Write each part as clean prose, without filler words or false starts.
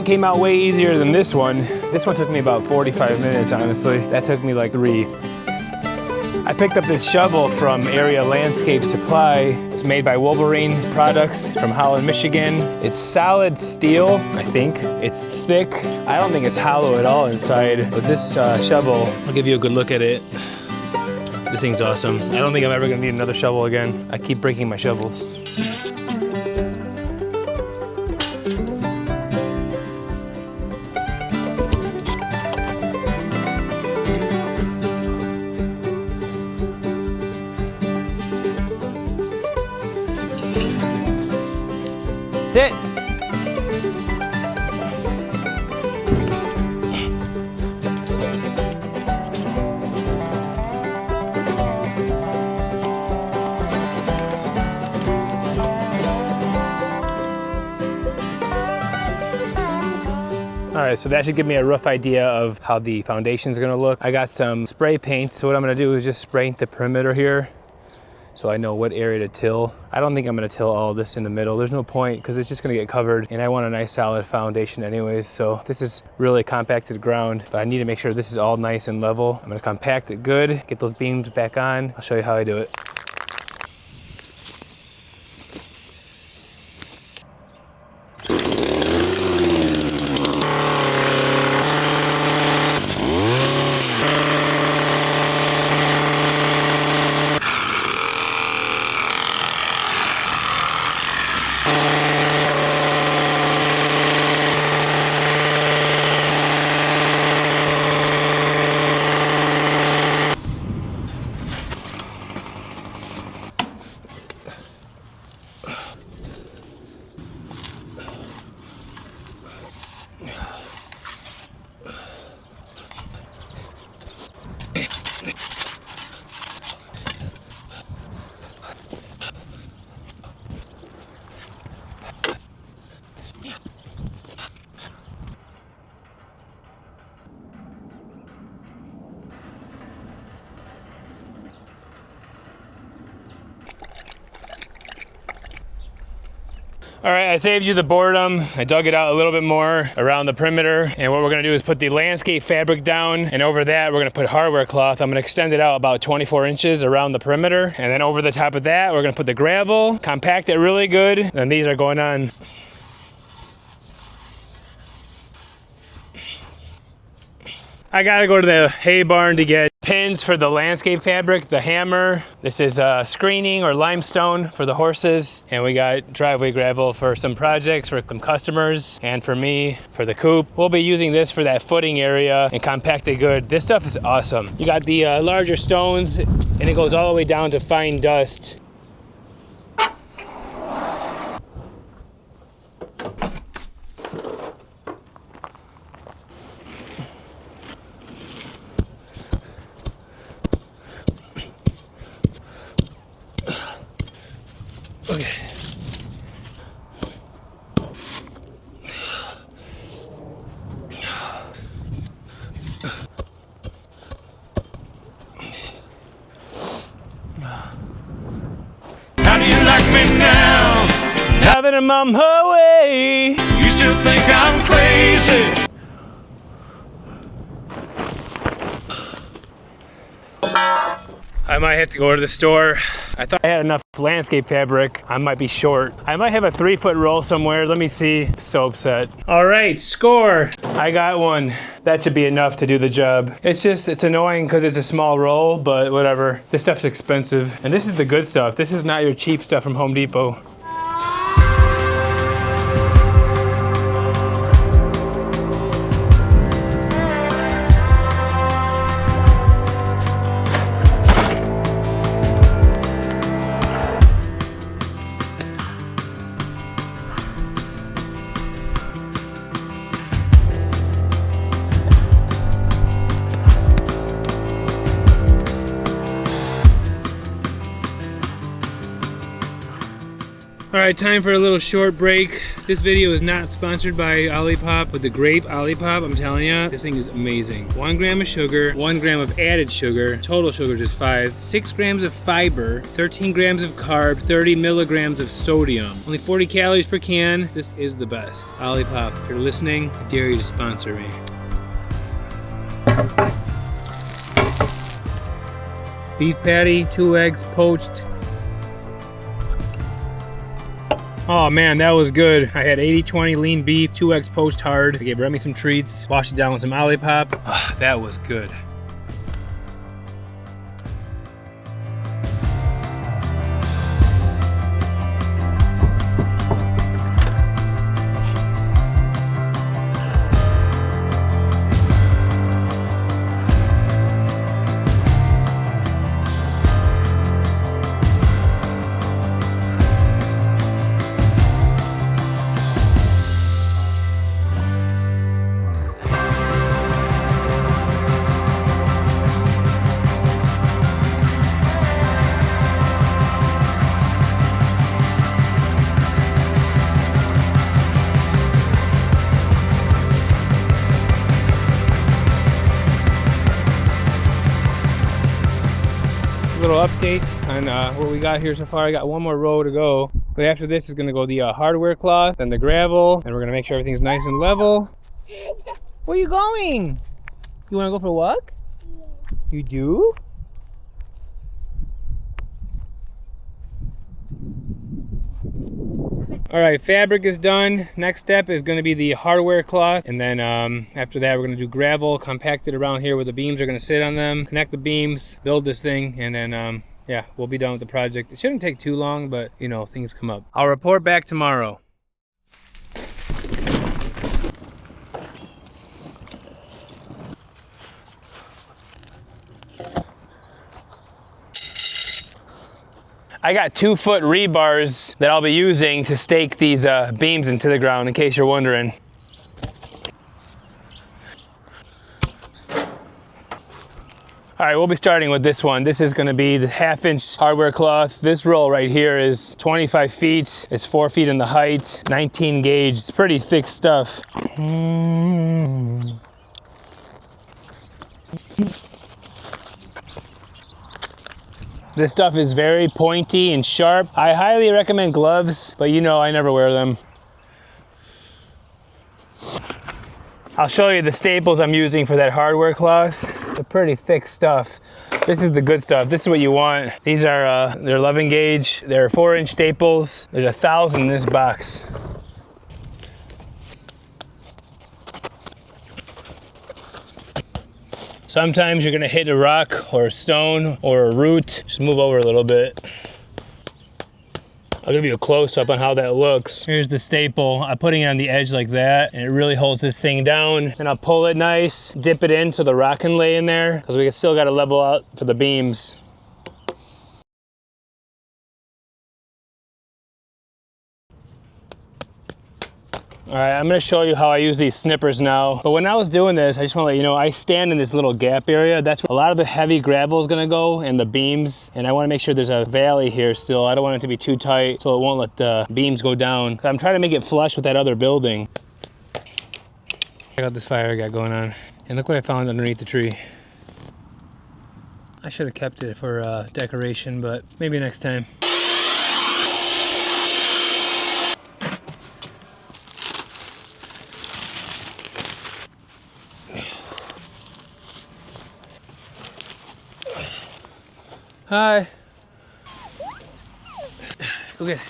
one came out way easier than this one. This one took me about 45 minutes, honestly. That took me like 3. I picked up this shovel from Area Landscape Supply. It's made by Wolverine Products from Holland, Michigan. It's solid steel, I think. It's thick. I don't think it's hollow at all inside. But this shovel, I'll give you a good look at it. This thing's awesome. I don't think I'm ever gonna need another shovel again. I keep breaking my shovels. Sit. All right, so that should give me a rough idea of how the foundation is gonna look. I got some spray paint, so what I'm gonna do is just spray the perimeter here so I know what area to till. I don't think I'm gonna till all this in the middle. There's no point because it's just gonna get covered and I want a nice solid foundation anyways. So this is really compacted ground, but I need to make sure this is all nice and level. I'm gonna compact it good, get those beams back on. I'll show you how I do it. All right, I saved you the boredom. I dug it out a little bit more around the perimeter. And what we're gonna do is put the landscape fabric down, and over that, we're gonna put hardware cloth. I'm gonna extend it out about 24 inches around the perimeter. And then over the top of that, we're gonna put the gravel, compact it really good. And these are going on. I gotta go to the hay barn to get pins for the landscape fabric, the hammer. This is screening or limestone for the horses. And we got driveway gravel for some projects for some customers and for me for the coop. We'll be using this for that footing area and compact it good. This stuff is awesome. You got the larger stones and it goes all the way down to fine dust. Okay. How do you like me now? Having him on her way. You still think I'm crazy? I might have to go to the store. I thought I had enough landscape fabric. I might be short. I might have a 3-foot roll somewhere. Let me see. So upset. All right, score. I got one. That should be enough to do the job. It's annoying because it's a small roll, but whatever. This stuff's expensive. And this is the good stuff. This is not your cheap stuff from Home Depot. All right, time for a little short break. This video is not sponsored by Olipop, but the grape Olipop, I'm telling you, this thing is amazing. 1 gram of sugar, 1 gram of added sugar, total sugar just 5, 6 grams of fiber, 13 grams of carb, 30 milligrams of sodium. Only 40 calories per can. This is the best. Olipop, if you're listening, I dare you to sponsor me. Beef patty, 2 eggs poached. Oh man, that was good. I had 80-20 lean beef, 2 eggs poached hard. I gave Remy some treats, washed it down with some Olipop. Oh, that was good. Little update on what we got here so far. I got 1 more row to go, but after this is going to go the hardware cloth, then the gravel, and we're going to make sure everything's nice and level. Where are you going? You want to go for a walk? You do? All right, fabric is done. Next step is going to be the hardware cloth, and then after that we're going to do gravel, compact it around here where the beams are going to sit on them, connect the beams, build this thing, and then yeah, we'll be done with the project. It shouldn't take too long, but you know, things come up. I'll report back tomorrow. I got 2-foot rebars that I'll be using to stake these beams into the ground, in case you're wondering. All right, we'll be starting with this one. This is gonna be the 1/2-inch hardware cloth. This roll right here is 25 feet. It's 4 feet in the height, 19 gauge. It's pretty thick stuff. This stuff is very pointy and sharp. I highly recommend gloves, but you know I never wear them. I'll show you the staples I'm using for that hardware cloth. They're pretty thick stuff. This is the good stuff. This is what you want. These are, they're 11 gauge. They're 4-inch staples. There's 1,000 in this box. Sometimes you're gonna hit a rock or a stone or a root. Just move over a little bit. I'll give you a close-up on how that looks. Here's the staple. I'm putting it on the edge like that, and it really holds this thing down. And I'll pull it nice, dip it in so the rock can lay in there, because we still gotta level out for the beams. All right, I'm gonna show you how I use these snippers now. But when I was doing this, I just wanna let you know, I stand in this little gap area. That's where a lot of the heavy gravel is gonna go and the beams. And I wanna make sure there's a valley here still. I don't want it to be too tight so it won't let the beams go down. I'm trying to make it flush with that other building. Check out this fire I got going on. And look what I found underneath the tree. I should have kept it for decoration, but maybe next time. Hi. Go get it.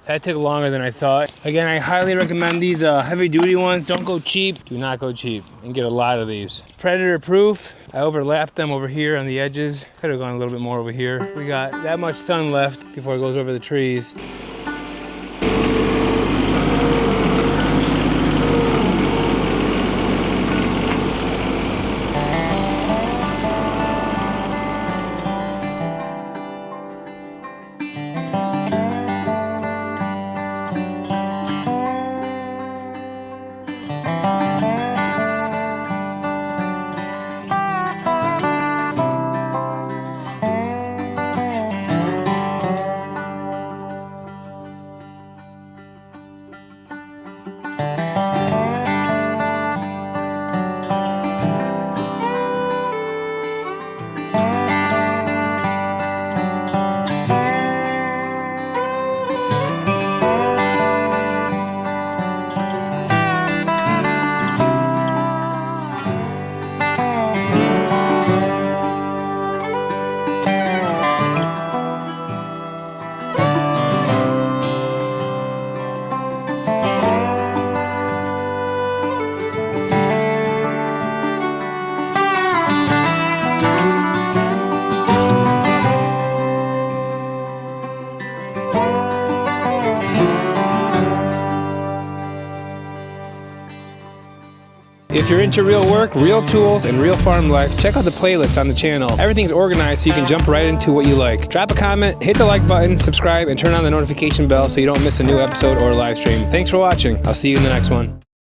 That took longer than I thought. Again, I highly recommend these heavy duty ones. Don't go cheap. Do not go cheap and get a lot of these. It's predator proof. I overlapped them over here on the edges. Could have gone a little bit more over here. We got that much sun left before it goes over the trees. If you're into real work, real tools, and real farm life, check out the playlists on the channel. Everything's organized so you can jump right into what you like. Drop a comment, hit the like button, subscribe, and turn on the notification bell so you don't miss a new episode or live stream. Thanks for watching. I'll see you in the next one.